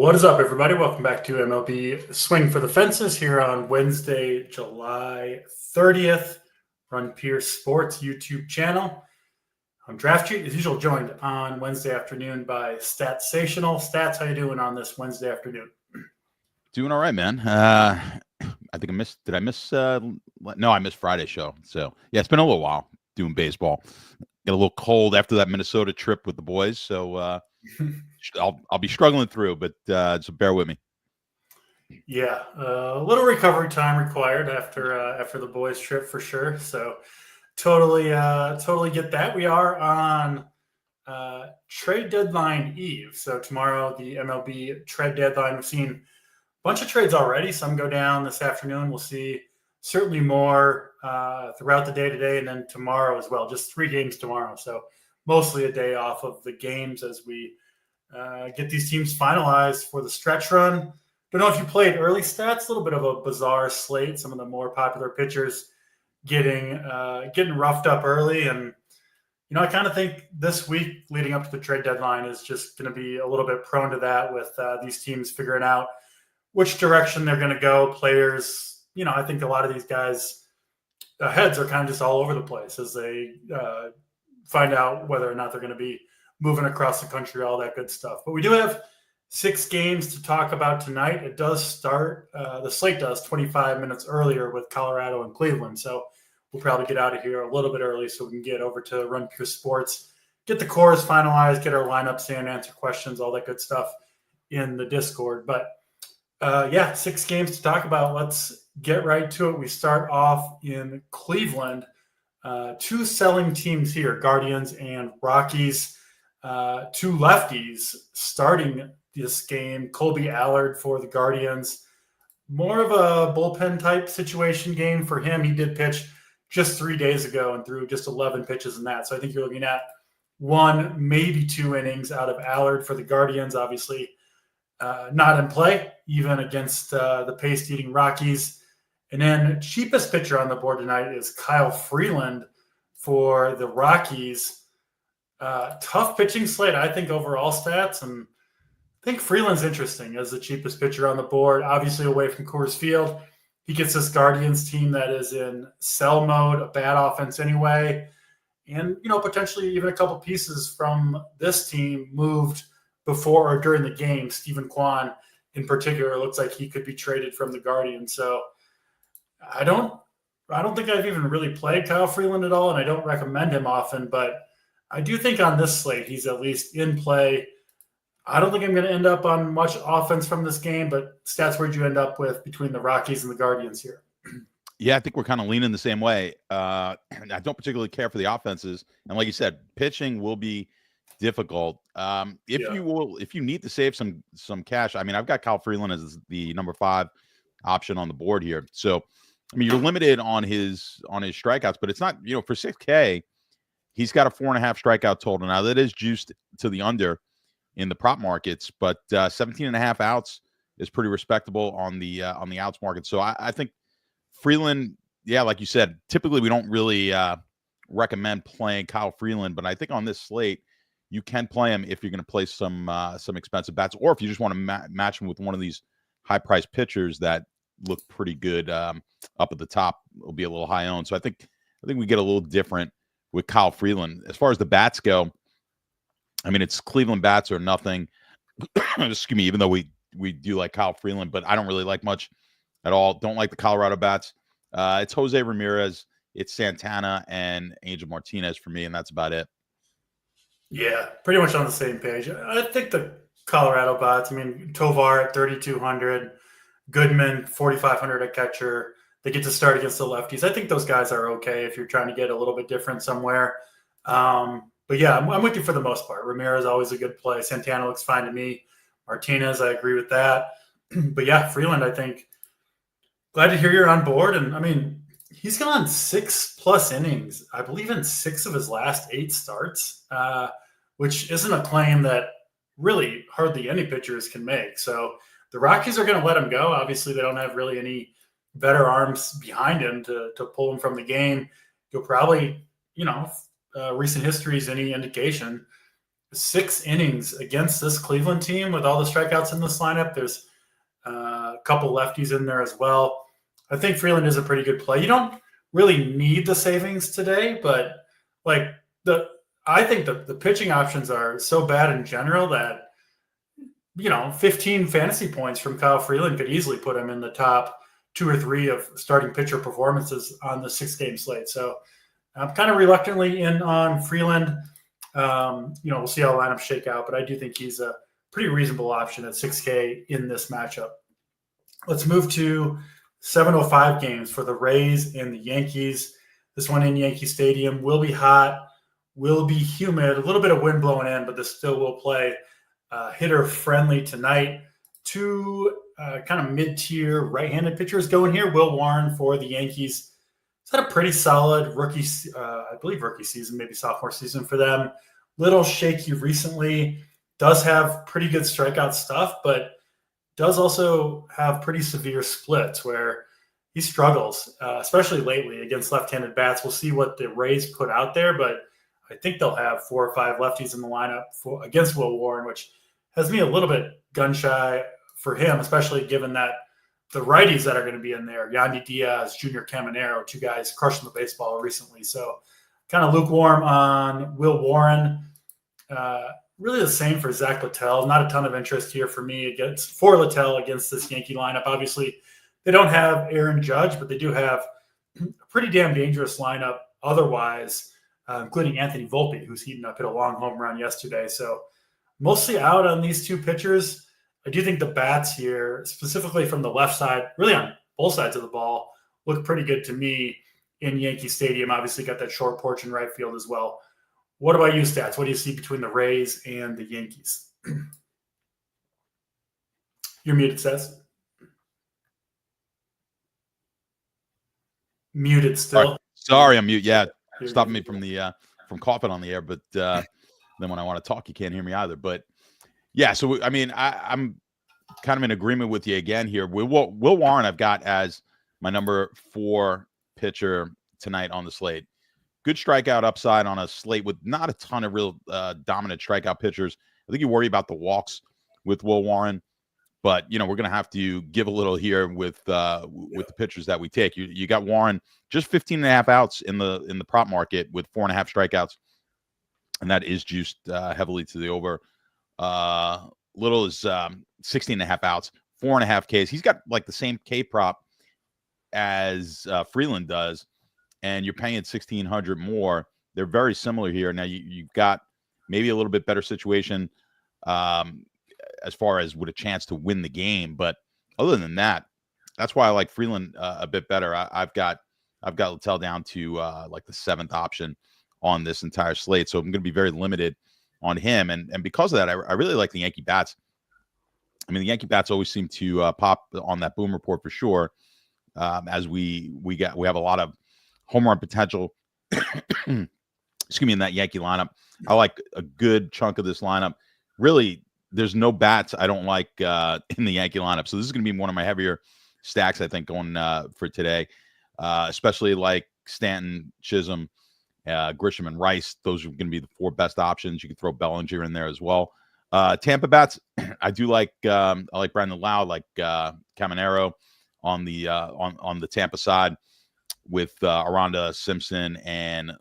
What is up, everybody? Welcome back to MLB Swing for the Fences here on Wednesday, July 30th. Run Pure Sports YouTube channel. I'm Draft Cheat, as usual, joined on Wednesday afternoon by Statsational. Stats, how you doing on this Wednesday afternoon? Doing all right, man. I think I missed. Did I miss? No, I missed Friday's show. So yeah, it's been a little while doing baseball. Got a little cold after that Minnesota trip with the boys, so I'll be struggling through, but so bear with me. Yeah, a little recovery time required after the boys trip for sure. So totally get that. We are on trade deadline eve. So tomorrow, the MLB trade deadline. We've seen a bunch of trades already. Some go down this afternoon. We'll see certainly more throughout the day today, and then tomorrow as well. Just 3 games tomorrow. So mostly a day off of the games as we get these teams finalized for the stretch run. Don't know if you played early stats. A little bit of a bizarre slate. Some of the more popular pitchers getting roughed up early, and I kind of think this week leading up to the trade deadline is just going to be a little bit prone to that with these teams figuring out which direction they're going to go. Players, I think a lot of these guys' heads are kind of just all over the place as they find out whether or not they're going to be moving across the country, all that good stuff. But we do have 6 games to talk about tonight. It does start, the slate does 25 minutes earlier with Colorado and Cleveland. So we'll probably get out of here a little bit early so we can get over to Run Pure Sports, get the cores finalized, get our lineups in, answer questions, all that good stuff in the Discord. But 6 games to talk about. Let's get right to it. We start off in Cleveland. 2 selling teams here, Guardians and Rockies. 2 lefties starting this game. Colby Allard for the Guardians. More of a bullpen type situation game for him. He did pitch just 3 days ago and threw just 11 pitches in that. So I think you're looking at 1, maybe 2 innings out of Allard for the Guardians. Obviously not in play, even against the pace-eating Rockies. And then cheapest pitcher on the board tonight is Kyle Freeland for the Rockies. Tough pitching slate, I think, overall stats. And I think Freeland's interesting as the cheapest pitcher on the board, obviously away from Coors Field. He gets this Guardians team that is in sell mode, a bad offense anyway. And, potentially even a couple pieces from this team moved before or during the game. Stephen Kwan, in particular, looks like he could be traded from the Guardians. So I don't think I've even really played Kyle Freeland at all, and I don't recommend him often, but I do think on this slate he's at least in play. I don't think I'm going to end up on much offense from this game, but stats, where'd you end up with between the Rockies and the Guardians here? Yeah, I think we're kind of leaning the same way. I don't particularly care for the offenses, and like you said, pitching will be difficult. If you need to save some cash, I mean, I've got Kyle Freeland as the number 5 option on the board here. So, I mean, you're limited on his strikeouts, but it's not, for 6K, he's got a 4.5 strikeout total. Now that is juiced to the under in the prop markets, but 17.5 outs is pretty respectable on the outs market. So I think Freeland, yeah, like you said, typically we don't really recommend playing Kyle Freeland, but I think on this slate you can play him if you're going to play some expensive bats, or if you just want to match him with one of these high-priced pitchers that look pretty good up at the top. Will be a little high owned. So I think we get a little different with Kyle Freeland. As far as the bats go, I mean, it's Cleveland bats or nothing. Excuse me, even though we do like Kyle Freeland, but I don't really like much at all. Don't like the Colorado bats. It's Jose Ramirez, it's Santana, and Angel Martinez for me, and that's about it. Yeah, pretty much on the same page. I think the Colorado bats, I mean, Tovar at 3,200, Goodman 4,500 at catcher. They get to start against the lefties. I think those guys are okay if you're trying to get a little bit different somewhere. But yeah, I'm with you for the most part. Ramirez is always a good play. Santana looks fine to me. Martinez, I agree with that. But yeah, Freeland, I think, glad to hear you're on board. And I mean, he's gone 6+ innings, I believe, in 6 of his last 8 starts, which isn't a claim that really hardly any pitchers can make. So the Rockies are going to let him go. Obviously, they don't have really any better arms behind him to pull him from the game. You'll probably, recent history is any indication. 6 innings against this Cleveland team with all the strikeouts in this lineup. There's a couple lefties in there as well. I think Freeland is a pretty good play. You don't really need the savings today, but I think the pitching options are so bad in general that 15 fantasy points from Kyle Freeland could easily put him in the top 2 or 3 of starting pitcher performances on the 6-game slate. So I'm kind of reluctantly in on Freeland. We'll see how lineups shake out, but I do think he's a pretty reasonable option at 6K in this matchup. Let's move to 7:05 games for the Rays and the Yankees. This one in Yankee Stadium will be hot, will be humid, a little bit of wind blowing in, but this still will play hitter friendly tonight. 2 kind of mid-tier right-handed pitchers going here. Will Warren for the Yankees. He's had a pretty solid rookie season, maybe sophomore season for them. Little shaky recently. Does have pretty good strikeout stuff, but does also have pretty severe splits where he struggles, especially lately against left-handed bats. We'll see what the Rays put out there, but I think they'll have 4 or 5 lefties in the lineup against Will Warren, which has me a little bit gun-shy for him, especially given that the righties that are going to be in there, Yandy Diaz, Junior Caminero, 2 guys crushing the baseball recently. So kind of lukewarm on Will Warren. Really the same for Zach Littell. Not a ton of interest here for me for Littell against this Yankee lineup. Obviously, they don't have Aaron Judge, but they do have a pretty damn dangerous lineup otherwise, including Anthony Volpe, who's heating up, hit a long home run yesterday. So mostly out on these 2 pitchers. I do think the bats here, specifically from the left side, really on both sides of the ball, look pretty good to me in Yankee Stadium. Obviously got that short porch in right field as well. What about you, Stats? What do you see between the Rays and the Yankees? You're muted, Stats. Muted still. Sorry, I'm mute. Yeah, stopping me from coughing on the air. But then when I want to talk, you can't hear me either. But yeah, so I mean, I'm kind of in agreement with you again here. Will Warren I've got as my number 4 pitcher tonight on the slate. Good strikeout upside on a slate with not a ton of real dominant strikeout pitchers. I think you worry about the walks with Will Warren, but we're going to have to give a little here with the pitchers that we take. You got Warren just 15.5 outs in the prop market with 4.5 strikeouts, and that is juiced heavily to the over. Little is 16.5 outs, 4.5 Ks. He's got like the same K prop as Freeland does, and you're paying $1,600 more. They're very similar here. Now you've got maybe a little bit better situation as far as with a chance to win the game, but other than that, that's why I like Freeland a bit better. I've got Littell down to like the 7th option on this entire slate, so I'm going to be very limited on him, and because of that, I really like the Yankee bats. I mean, the Yankee bats always seem to pop on that boom report for sure. As we have a lot of home run potential. Excuse me, in that Yankee lineup, I like a good chunk of this lineup. Really, there's no bats I don't like in the Yankee lineup, so this is going to be one of my heavier stacks, I think, going for today, especially like Stanton, Chisholm, Grisham, and Rice. Those are going to be the 4 best options. You can throw Bellinger in there as well. Tampa bats, I do like. I like Brandon Lau, like Caminero on the Tampa side, with Aranda, Simpson, and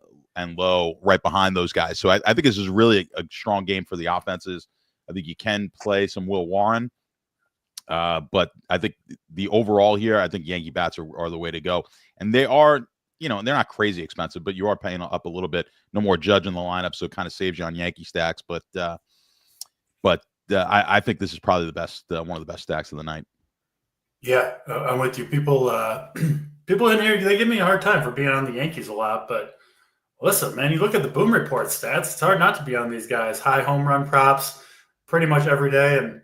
Lowe right behind those guys. So I think this is really a strong game for the offenses. I think you can play some Will Warren, but I think the overall here, I think Yankee bats are the way to go. And they are, they're not crazy expensive, but you are paying up a little bit. No more Judge in the lineup, so it kind of saves you on Yankee stacks. But I think this is probably the best, one of the best stacks of the night. Yeah, I'm with you. People in here, they give me a hard time for being on the Yankees a lot, but listen, man, you look at the boom report stats, it's hard not to be on these guys. High home run props pretty much every day, and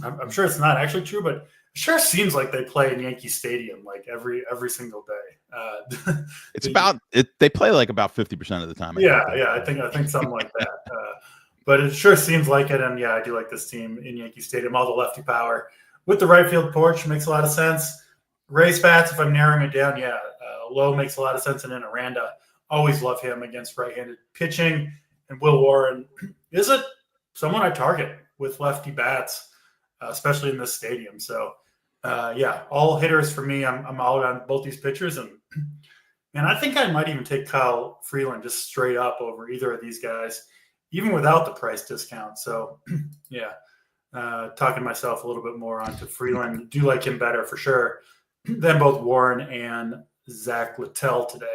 I'm sure it's not actually true, but it sure seems like they play in Yankee Stadium like every single day. It's about it. They play like about 50% of the time. I think something like that. But it sure seems like it, and yeah, I do like this team in Yankee Stadium. All the lefty power with the right field porch makes a lot of sense. Rays bats, if I'm narrowing it down, Lowe makes a lot of sense, and then Aranda, always love him against right-handed pitching. And Will Warren is someone I target with lefty bats, especially in this stadium. So, all hitters for me. I'm out on both these pitchers, and I think I might even take Kyle Freeland just straight up over either of these guys, even without the price discount. So, talking myself a little bit more onto Freeland. Do like him better for sure than both Warren and Zach Littell today.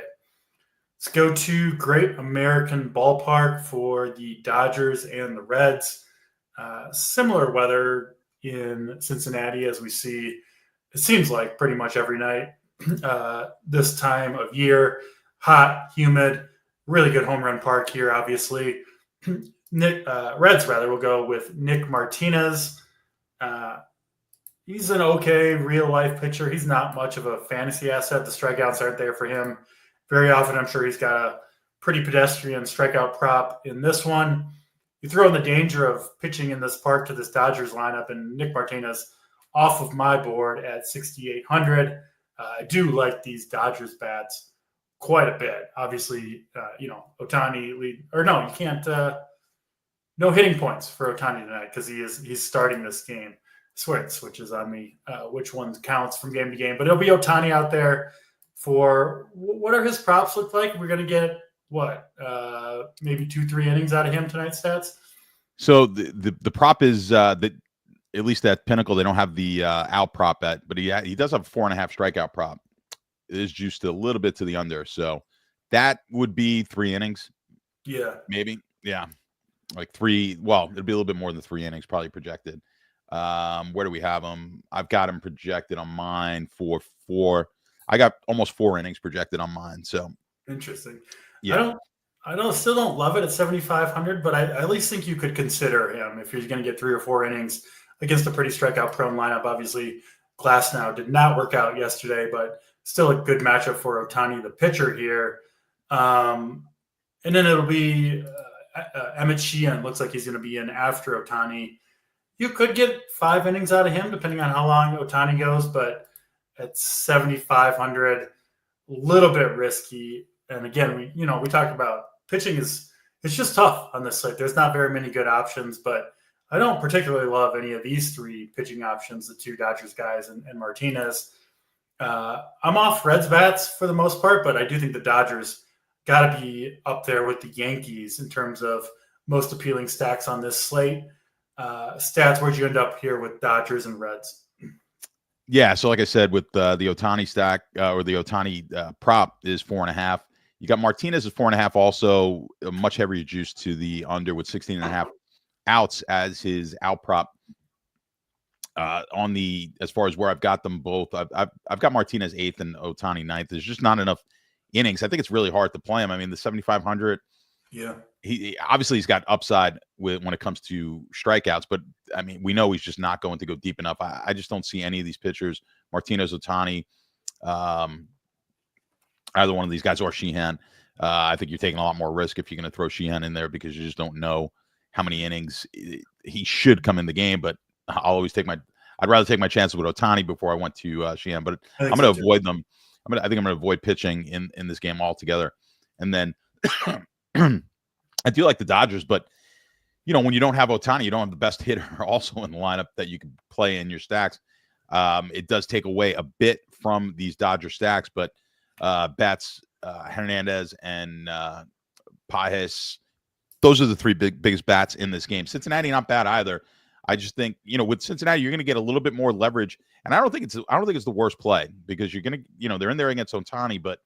Let's go to Great American Ballpark for the Dodgers and the Reds. Similar weather in Cincinnati as we see, it seems like pretty much every night this time of year. Hot, humid, really good home run park here, obviously. Reds will go with Nick Martinez. He's an okay real-life pitcher. He's not much of a fantasy asset. The strikeouts aren't there for him very often. I'm sure he's got a pretty pedestrian strikeout prop in this one. You throw in the danger of pitching in this park to this Dodgers lineup, and Nick Martinez off of my board at 6,800. I do like these Dodgers bats quite a bit. Obviously, Ohtani lead, or no, you can't. No hitting points for Ohtani tonight because he's starting this game. I swear it switches on me which one counts from game to game, but it'll be Ohtani out there for what are his props look like? We're going to get maybe 2-3 innings out of him tonight. Stats. So the prop is that at least at Pinnacle they don't have the out prop at, but he does have a 4.5 strikeout prop. It is juiced a little bit to the under, so that would be 3 innings. Yeah, maybe. Yeah, like 3. Well, it'd be a little bit more than 3 innings probably projected. Where do we have him? I've got him projected on mine for 4. I got almost 4 innings projected on mine. So interesting. Yeah. I still don't love it at 7,500, but I at least think you could consider him if you're going to get 3 or 4 innings against a pretty strikeout prone lineup. Obviously, Glasnow did not work out yesterday, but still a good matchup for Ohtani, the pitcher here. And then it'll be Emmett Sheehan. Looks like he's going to be in after Ohtani. You could get 5 innings out of him depending on how long Ohtani goes, but at 7,500, a little bit risky. And again, we talked about pitching it's just tough on this slate. There's not very many good options, but I don't particularly love any of these 3 pitching options, the 2 Dodgers guys and Martinez. I'm off Reds bats for the most part, but I do think the Dodgers got to be up there with the Yankees in terms of most appealing stacks on this slate. Stats, where'd you end up here with Dodgers and Reds? Yeah, so like I said, with the Ohtani stack or the Ohtani prop is 4.5. You got Martinez at 4.5, also a much heavier juice to the under with 16.5 outs as his out prop. As far as where I've got them both, I've got Martinez 8th and Ohtani 9th. There's just not enough innings. I think it's really hard to play him. I mean, the 7,500. Yeah, he obviously he's got upside when it comes to strikeouts, but I mean, we know he's just not going to go deep enough. I just don't see any of these pitchers, Martinez, Ohtani, either one of these guys or Sheehan. I think you're taking a lot more risk if you're going to throw Sheehan in there because you just don't know how many innings he should come in the game. But I'd rather take my chances with Ohtani before I went to Sheehan. But I'm going to avoid them. I think I'm going to avoid pitching in this game altogether. And then I do like the Dodgers, but when you don't have Ohtani, you don't have the best hitter also in the lineup that you can play in your stacks. It does take away a bit from these Dodger stacks, but Betts, Hernandez, and Pajes, those are the 3 biggest bats in this game. Cincinnati, not bad either. I just think, with Cincinnati, you're going to get a little bit more leverage, and I don't think it's the worst play because you're going to, they're in there against Ohtani, but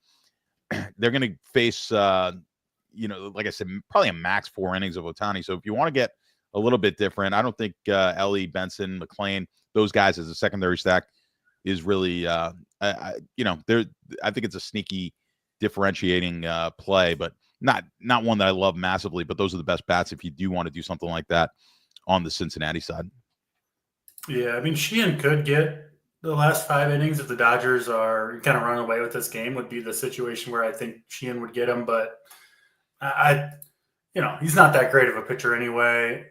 they're going to face, like I said, probably a max 4 innings of Ohtani. So if you want to get a little bit different, I don't think Ellie, Benson, McLean, those guys as a secondary stack is really, I think it's a sneaky differentiating play, but not one that I love massively. But those are the best bats if you do want to do something like that on the Cincinnati side. Yeah, I mean, Sheehan could get the last 5 innings if the Dodgers are kind of running away with this game. Would be the situation where I think Sheehan would get him, but he's not that great of a pitcher anyway.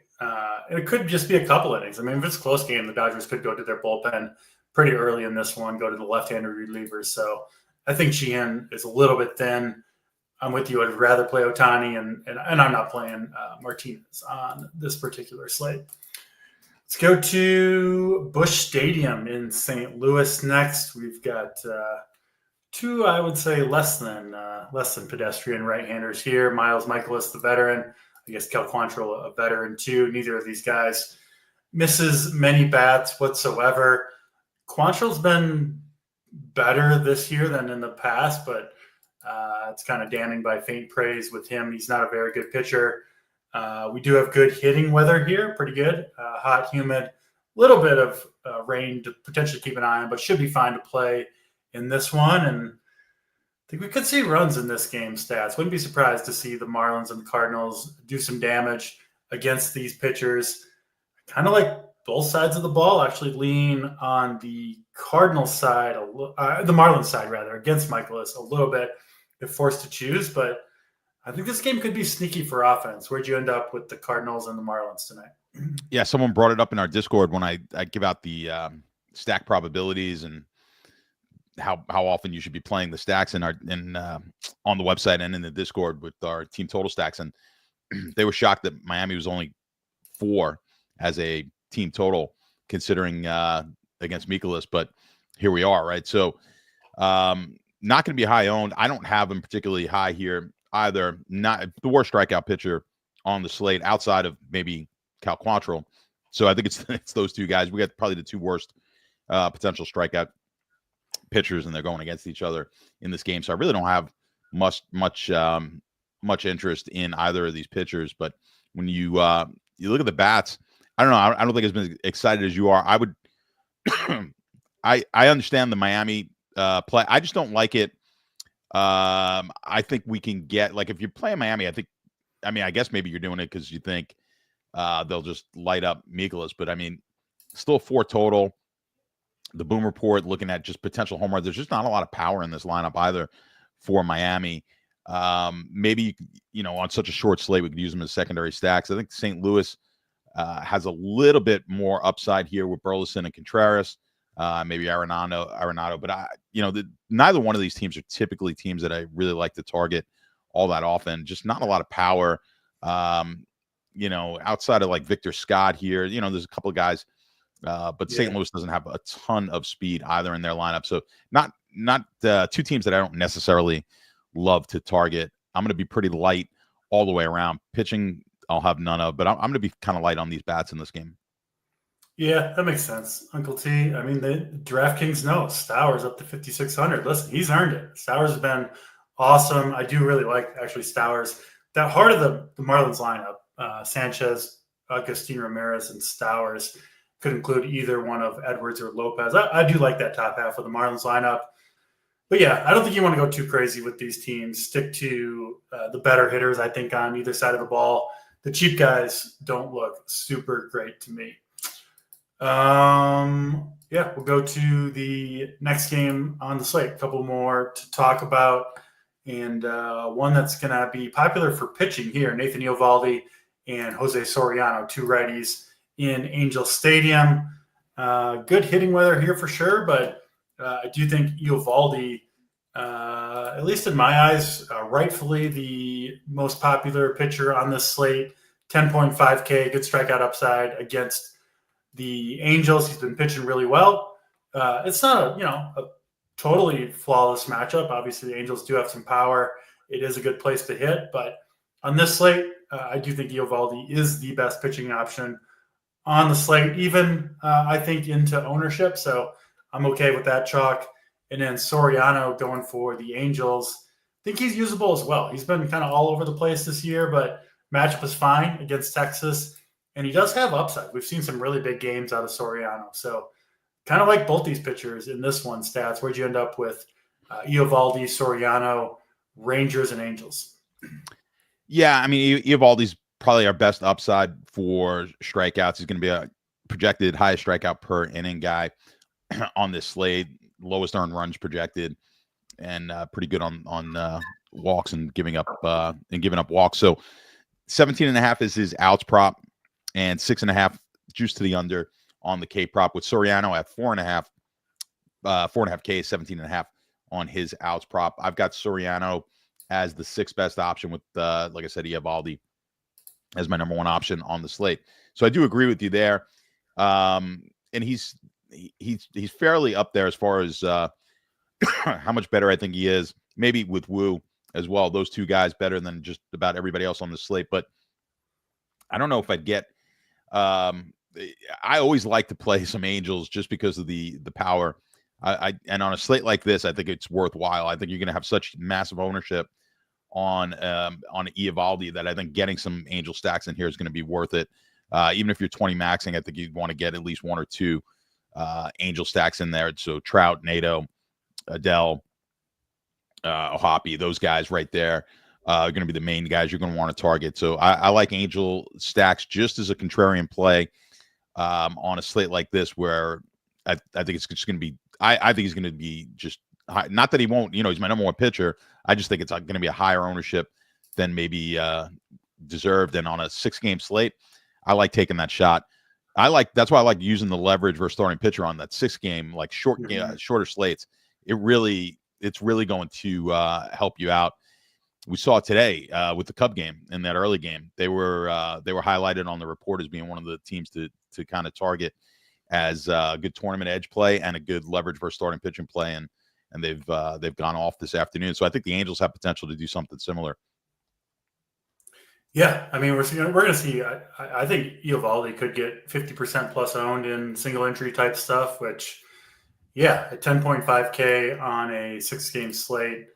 It could just be a couple innings. I mean, if it's a close game, the Dodgers could go to their bullpen pretty early in this one, go to the left-handed relievers. So I think Sheehan is a little bit thin. I'm with you. I'd rather play Ohtani, and I'm not playing Martinez on this particular slate. Let's go to Busch Stadium in St. Louis next. We've got two, I would say, less than pedestrian right-handers here. Miles Michaelis, the veteran. I guess Cal Quantrill, a veteran too. Neither of these guys misses many bats whatsoever. Quantrill's been better this year than in the past, but it's kind of damning by faint praise with him. He's not a very good pitcher. We do have good hitting weather here, pretty good. Hot, humid, little bit of rain to potentially keep an eye on, but should be fine to play in this one. And I think we could see runs in this game stats. Wouldn't be surprised to see the Marlins and the Cardinals do some damage against these pitchers. Kind of like both sides of the ball, actually lean on the Cardinals side, the Marlins side rather, against Michaelis a little bit if forced to choose. But I think this game could be sneaky for offense. Where'd you end up with the Cardinals and the Marlins tonight? Yeah, someone brought it up in our Discord when I give out the stack probabilities and how often you should be playing the stacks on the website and in the Discord with our team total stacks. And they were shocked that Miami was only 4 as a team total considering against Michaelis, but here we are, right? So not going to be high owned. I don't have him particularly high here either. Not the worst strikeout pitcher on the slate outside of maybe Cal Quantrill. So I think it's those two guys. We got probably the two worst potential strikeout pitchers, and they're going against each other in this game. So I really don't have much interest in either of these pitchers. But when you look at the bats, I don't know. I don't think it's been as excited as you are. I would. I understand the Miami play. I just don't like it. I think we can get, like, if you're playing Miami, I guess maybe you're doing it because you think they'll just light up Michaelis, but I mean, still 4 total. The Boom Report looking at just potential home runs. There's just not a lot of power in this lineup either for Miami. Maybe, on such a short slate, we could use them as secondary stacks. I think St. Louis has a little bit more upside here with Burleson and Contreras, maybe Arenado. But neither one of these teams are typically teams that I really like to target all that often. Just not a lot of power. Outside of like Victor Scott here, there's a couple of guys, but St. Louis doesn't have a ton of speed either in their lineup. So not two teams that I don't necessarily love to target. I'm going to be pretty light all the way around. Pitching, I'll have none of, but I'm going to be kind of light on these bats in this game. Yeah, that makes sense, Uncle T. I mean, the DraftKings knows Stowers up to 5,600. Listen, he's earned it. Stowers has been awesome. I do really like, actually, Stowers. That heart of the Marlins lineup, Sanchez, Agustin Ramirez, and Stowers, could include either one of Edwards or Lopez. I do like that top half of the Marlins lineup. But yeah, I don't think you want to go too crazy with these teams. Stick to the better hitters, I think, on either side of the ball. The cheap guys don't look super great to me. We'll go to the next game on the slate. A couple more to talk about. And one that's going to be popular for pitching here, Nathan Eovaldi and Jose Soriano, 2 righties in Angel Stadium. Good hitting weather here for sure, but I do think Eovaldi, at least in my eyes, rightfully the most popular pitcher on this slate. 10.5K, good strikeout upside against the Angels. He's been pitching really well. It's not a totally flawless matchup. Obviously, the Angels do have some power. It is a good place to hit, but on this slate, I do think Eovaldi is the best pitching option on the slate, even I think into ownership. So I'm okay with that chalk. And then Soriano going for the Angels. I think he's usable as well. He's been kind of all over the place this year, but matchup is fine against Texas. And he does have upside. We've seen some really big games out of Soriano. So kind of like both these pitchers in this one stats. Where'd you end up with Eovaldi, Soriano, Rangers, and Angels? Yeah, I mean, Eovaldi's probably our best upside for strikeouts. He's going to be a projected highest strikeout per inning guy on this slate. Lowest earned runs projected, and pretty good on walks and giving up walks. So 17.5 is his outs prop, and 6.5 juice to the under on the K prop, with Soriano at 4.5, 4.5K, 17.5 on his outs prop. I've got Soriano as the sixth best option with, like I said, Eovaldi as my number one option on the slate. So I do agree with you there. And he's fairly up there as far as how much better I think he is. Maybe with Wu as well. Those two guys better than just about everybody else on the slate. But I don't know if I'd get. I always like to play some Angels just because of the power. And on a slate like this, I think it's worthwhile. I think you're going to have such massive ownership on Eovaldi that I think getting some Angel stacks in here is going to be worth it. Even if you're 20 maxing, I think you'd want to get at least one or two Angel stacks in there. So Trout, Nato, Adele, Hoppy, those guys right there are going to be the main guys you're going to want to target. So I like Angel stacks just as a contrarian play on a slate like this, where I think it's just going to be. I think he's going to be just high. Not that he won't. He's my number one pitcher. I just think it's going to be a higher ownership than maybe deserved. And on a 6-game slate, I like taking that shot. That's why I like using the leverage versus starting pitcher on that 6-game, like shorter slates. It's really going to help you out. We saw it today with the Cub game in that early game. They were highlighted on the report as being one of the teams to kind of target as a good tournament edge play and a good leverage versus starting pitching play, and they've gone off this afternoon. So I think the Angels have potential to do something similar. Yeah, I mean, we're going to see. I think Eovaldi could get 50% plus owned in single entry type stuff, which, yeah, at 10.5K on a 6-game slate,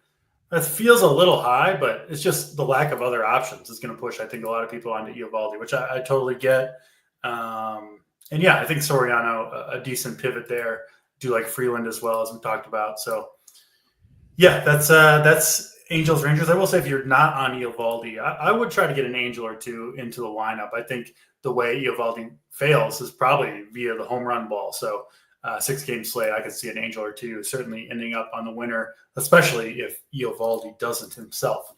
that feels a little high, but it's just the lack of other options is going to push, I think, a lot of people onto Eovaldi, which I totally get. And yeah, I think Soriano, a decent pivot there. Do like Freeland as well, as we talked about. So yeah, that's Angels Rangers. I will say, if you're not on Eovaldi, I would try to get an Angel or two into the lineup. I think the way Eovaldi fails is probably via the home run ball. So 6-game slate, I could see an Angel or two certainly ending up on the winner, especially if Eovaldi doesn't himself.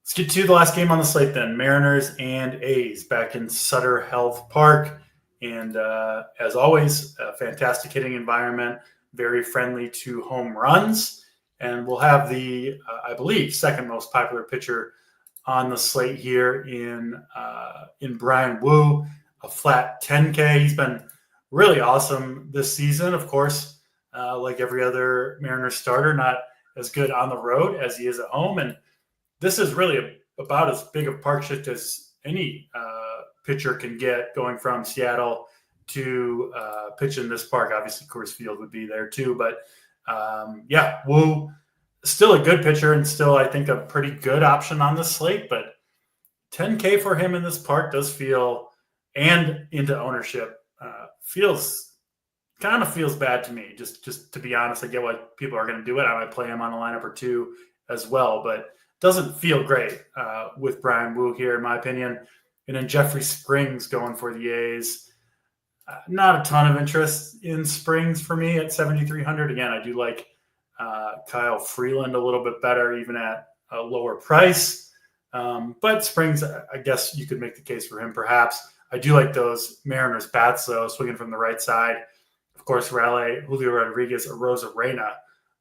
Let's get to the last game on the slate then. Mariners and A's back in Sutter Health Park. And as always, a fantastic hitting environment, very friendly to home runs. And we'll have the, I believe, second most popular pitcher on the slate here in Brian Wu, a flat 10K. He's been really awesome this season. Of course, like every other Mariners starter, not as good on the road as he is at home. And this is really about as big a park shift as any pitcher can get, going from Seattle to pitch in this park. Obviously, Coors Field would be there too. But yeah, Wu, still a good pitcher and still, I think, a pretty good option on this slate. But 10K for him in this park does feel, and into ownership, feels bad to me. Just to be honest, I get why people are going to do it. I might play him on a lineup or two as well, but doesn't feel great with Brian Wu here, in my opinion. And then Jeffrey Springs going for the A's. Not a ton of interest in Springs for me at 7,300. Again, I do like Kyle Freeland a little bit better, even at a lower price. But Springs, I guess you could make the case for him perhaps. I do like those Mariners bats, though, swinging from the right side. Of course, Raleigh, Julio Rodriguez, Arozarena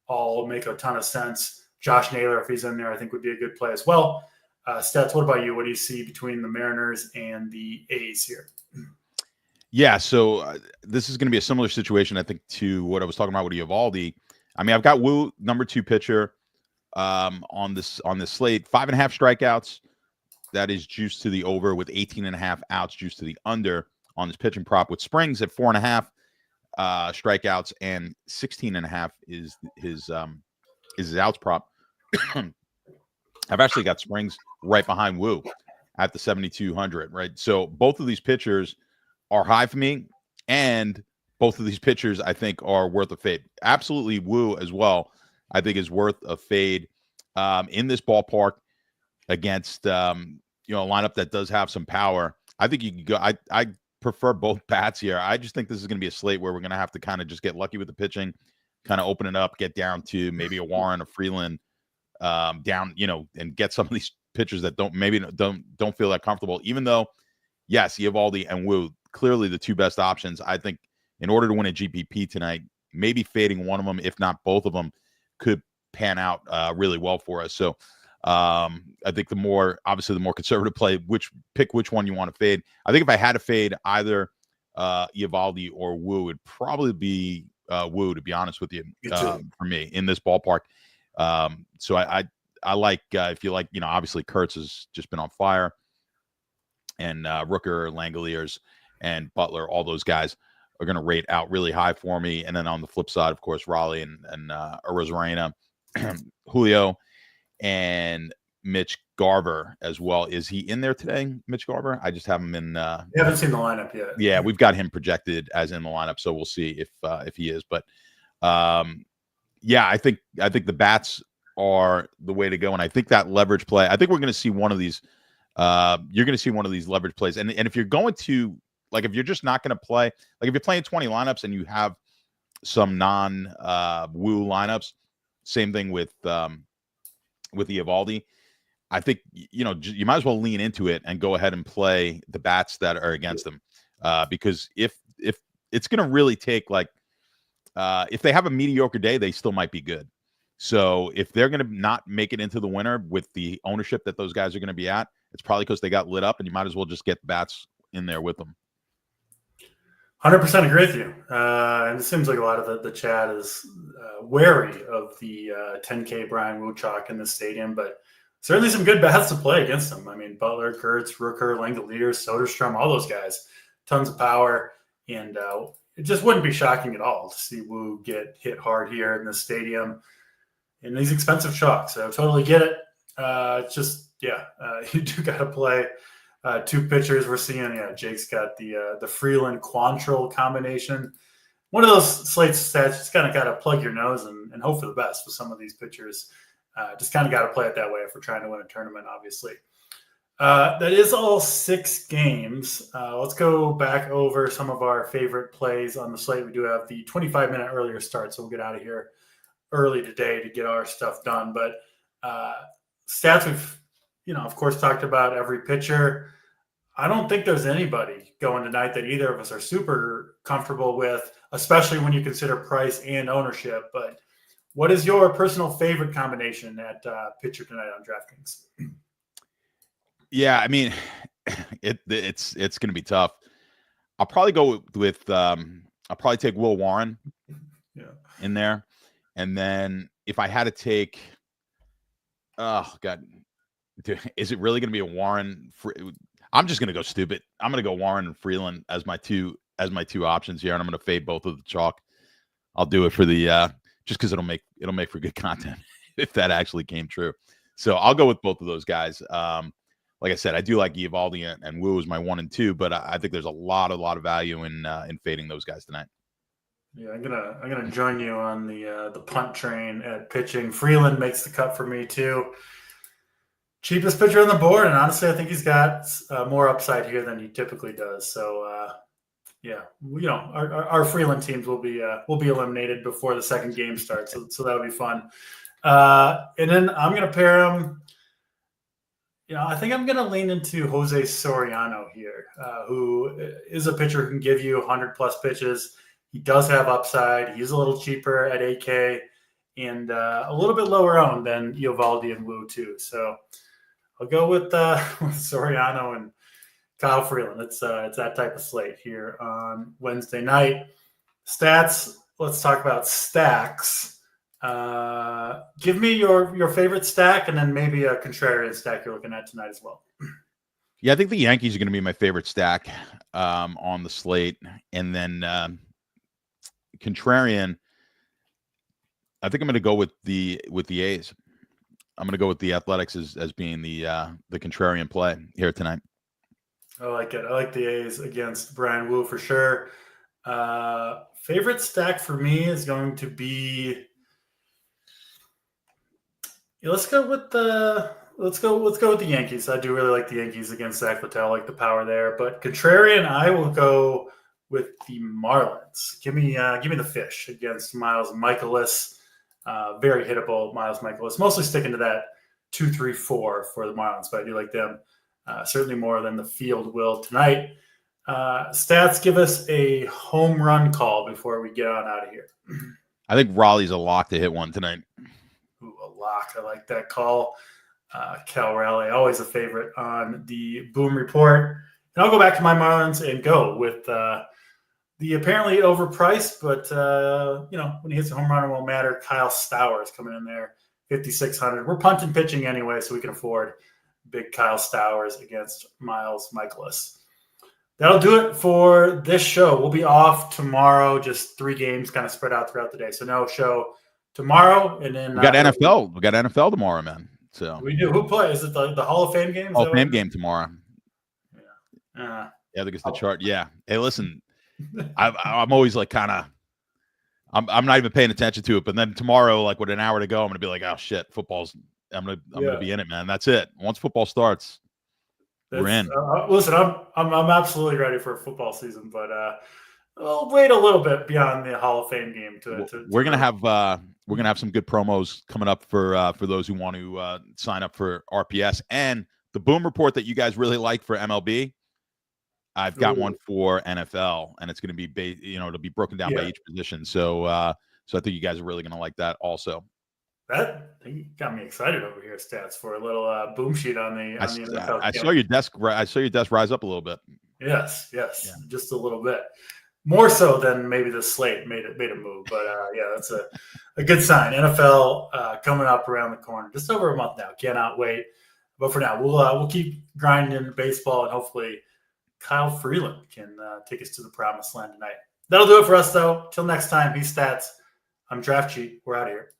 all make a ton of sense. Josh Naylor, if he's in there, I think would be a good play as well. Stats, what about you? What do you see between the Mariners and the A's here? Yeah, so this is going to be a similar situation, I think, to what I was talking about with Eovaldi. I mean, I've got Wu, number 2 pitcher, on this slate. 5.5 strikeouts. That is juiced to the over, with 18.5 outs juiced to the under on this pitching prop. With Springs at 4.5 strikeouts and 16.5 is his outs prop. I've actually got Springs right behind Wu at the 7,200, right? So both of these pitchers are high for me, and both of these pitchers, I think, are worth a fade. Absolutely, Wu as well, I think, is worth a fade in this ballpark against a lineup that does have some power. I think you can go. I prefer both bats here. I just think this is going to be a slate where we're going to have to kind of just get lucky with the pitching, kind of open it up, get down to maybe a Warren, a Freeland, down, and get some of these pitchers that don't feel that comfortable. Even though, yes, Eovaldi and Wu, clearly the two best options. I think in order to win a GPP tonight, maybe fading one of them, if not both of them, could pan out really well for us. So I think the more conservative play, pick which one you want to fade. I think if I had to fade either Eovaldi or Wu, it'd probably be Wu, to be honest with you, for me in this ballpark. So I like, if you like, obviously Kurtz has just been on fire, and Rooker, Langoliers, and Butler, all those guys are going to rate out really high for me. And then on the flip side, of course, Raleigh and Arozarena, Julio, and Mitch Garver as well. Is he in there today, Mitch Garver? I just have him in. We haven't seen the lineup yet. Yeah, we've got him projected as in the lineup, so we'll see if he is. But yeah, I think the bats are the way to go, and I think that leverage play. I think we're going to see one of these. You're going to see one of these leverage plays, and if you're going to, like, if you're just not going to play, like if you're playing 20 lineups and you have some non-Woo lineups, same thing with Eovaldi. I think you might as well lean into it and go ahead and play the bats that are against them, because if it's going to really take, like, if they have a mediocre day, they still might be good. So if they're going to not make it into the winter with the ownership that those guys are going to be at, it's probably because they got lit up, and you might as well just get the bats in there with them. 100% agree with you. And it seems like a lot of the chat is wary of the 10K Brian Wu chalk in the stadium, but certainly some good bats to play against them. I mean, Butler, Kurtz, Rooker, Langoliers, Soderstrom, all those guys, tons of power. And it just wouldn't be shocking at all to see Wu get hit hard here in the stadium in these expensive chalks. So totally get it. It's just, you do got to play two pitchers. We're seeing, Jake's got the Freeland Quantrill combination. One of those slate stats, just kind of got to plug your nose and hope for the best with some of these pitchers. Just kind of got to play it that way if we're trying to win a tournament, obviously. That is all 6 games. Let's go back over some of our favorite plays on the slate. We do have the 25-minute earlier start, so we'll get out of here early today to get our stuff done. But stats we've, of course, talked about every pitcher. I don't think there's anybody going tonight that either of us are super comfortable with, especially when you consider price and ownership. But what is your personal favorite combination at pitcher tonight on DraftKings? Yeah, I mean, it's going to be tough. I'll probably go with I'll probably take Will Warren in there. And then if I had to take, oh God, dude, is it really going to be a Warren? I'm just going to go stupid. I'm going to go Warren and Freeland as my two options here, and I'm going to fade both of the chalk. I'll do it for the just because it'll make for good content if that actually came true. So I'll go with both of those guys. Like I said, I do like Eovaldi and Wu is my 1 and 2, but I think there's a lot of value in fading those guys tonight. Yeah, I'm gonna join you on the punt train at pitching. Freeland makes the cut for me too. Cheapest pitcher on the board, and honestly, I think he's got more upside here than he typically does. So, our Freeland teams will be eliminated before the second game starts. So that'll be fun. And then I'm gonna pair him. I think I'm gonna lean into Jose Soriano here, who is a pitcher who can give you 100+ pitches. He does have upside. He's a little cheaper at 8K and a little bit lower owned than Eovaldi and Wu too. So I'll go with Soriano and Kyle Freeland. It's that type of slate here on Wednesday night. Stats. Let's talk about stacks. Give me your favorite stack and then maybe a contrarian stack you're looking at tonight as well. Yeah, I think the Yankees are going to be my favorite stack on the slate, and then contrarian. I think I'm going to go with the A's. I'm going to go with the Athletics as being the contrarian play here tonight. I like it. I like the A's against Brian Wu for sure. Favorite stack for me is going to be. Let's go with the Yankees. I do really like the Yankees against Zach Littell. I like the power there. But contrarian, I will go with the Marlins. Give me the fish against Miles Michaelis. Very hittable Miles Michaelis. Mostly sticking to that 2-3-4 for the Marlins, but I do like them certainly more than the field will tonight. Stats, give us a home run call before we get on out of here. I think Raleigh's a lock to hit one tonight. Ooh, a lock. I like that call. Camporeale, always a favorite on the Boom Report. And I'll go back to my Marlins and go with the apparently overpriced, but when he hits a home run, it won't matter. Kyle Stowers coming in there, 5,600. We're punting pitching anyway, so we can afford big Kyle Stowers against Miles Michaelis. That'll do it for this show. We'll be off tomorrow, just 3 games kind of spread out throughout the day. So no show tomorrow, and then we got NFL. We got NFL tomorrow, man. So we do. Who plays? Is it the Hall of Fame game? Hall of Fame game tomorrow. Yeah. Yeah, I think it's the chart. Yeah. Hey, listen, I'm always like kind of. I'm not even paying attention to it, but then tomorrow, like with an hour to go, I'm gonna be like, oh shit, I'm gonna be in it, man. That's it. Once football starts, we're in. Listen, I'm absolutely ready for football season, but we'll wait a little bit beyond the Hall of Fame game we're gonna have some good promos coming up for those who want to sign up for RPS and the Boom Report that you guys really like for MLB. I've got one for NFL, and it's going to be it'll be broken down by each position. So I think you guys are really going to like that also. That got me excited over here, Stats, for a little boom sheet on the NFL. I saw your desk. I saw your desk rise up a little bit. Yes, just a little bit more so than maybe the slate made a move. But that's a good sign. NFL coming up around the corner, just over a month now. Cannot wait. But for now, we'll keep grinding baseball, and hopefully Kyle Freeland can take us to the promised land tonight. That'll do it for us, though. Till next time, he's Stats. I'm Draft Cheat. We're out of here.